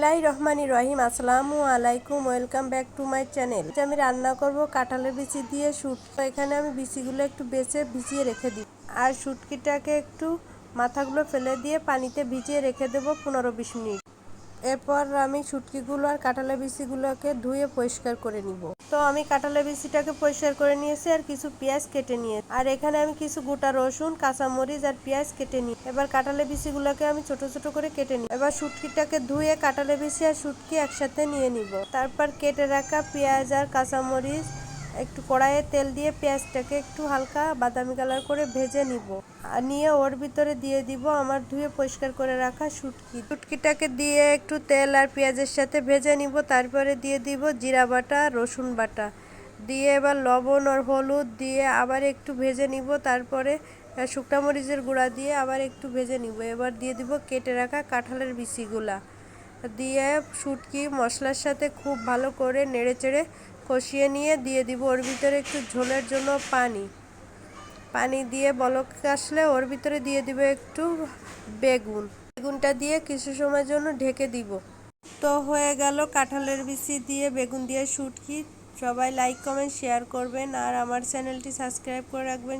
বিসমিল্লাহির রহমানির রহিম। আসসালামু আলাইকুম, welcome back to my channel. আমি রান্না করব কাঁঠালের বিচি দিয়ে শুটকি। তো এখানে আমি বিচিগুলো একটু বেছে ভিজিয়ে রেখে দিই, আর শুটকিটাকে একটু মাথাগুলো ফেলে দিয়ে পানিতে ভিজিয়ে রেখে দেবো 15-20 মিনিট। এরপর আমি শুটকিগুলো আর কাঁঠালের বিচিগুলোকে ধুয়ে পরিষ্কার করে নিব। তো আমি কাঁঠালের বিচিটাকে পরিষ্কার করে নিয়েছি আর কিছু পেঁয়াজ কেটে নিয়েছি, আর এখানে আমি কিছু গোটা রসুন, কাঁচামরিচ আর পেঁয়াজ কেটে নিই। এবার কাঁঠালের বিচিগুলোকে আমি ছোট ছোট করে কেটে নিই। এবার শুটকিটাকে ধুয়ে কাঁঠালের বিচি আর শুটকি একসাথে নিয়ে নিব। তারপর কেটে রাখা পেঁয়াজ আর কাঁচামরিচ একটু কড়াইয়ে তেল দিয়ে পেঁয়াজটাকে একটু হালকা বাদামি কালার করে ভেজে নিব, আর নিয়ে ওর ভিতরে দিয়ে দিব আমার ধুয়ে পরিষ্কার করে রাখা শুটকিটাকে দিয়ে একটু তেল আর পেঁয়াজের সাথে ভেজে নিব। তারপরে দিয়ে দিব জিরা বাটা, রসুন বাটা দিয়ে এবার লবণ আর হলুদ দিয়ে আবার একটু ভেজে নিব। তারপরে শুকনো মরিচের গুঁড়া দিয়ে আবার একটু ভেজে নিব। এবার দিয়ে দিব কেটে রাখা কাঁঠালের বিচিগুলা দিয়ে শুটকি মশলার সাথে খুব ভালো করে নেড়েচেড়ে কষিয়ে নিয়ে দিয়ে দিব ওর ভিতরে একটু ঝোলের জন্য পানি দিয়ে বলক আসলে ওর ভিতরে দিয়ে দিব একটু বেগুনটা দিয়ে কিছু সময়ের জন্য ঢেকে দিব। তো হয়ে গেল কাঁঠালের বিচি দিয়ে বেগুন দিয়ে শুটকি। সবাই লাইক, কমেন্ট, শেয়ার করবেন আর আমার চ্যানেলটি সাবস্ক্রাইব করে রাখবেন।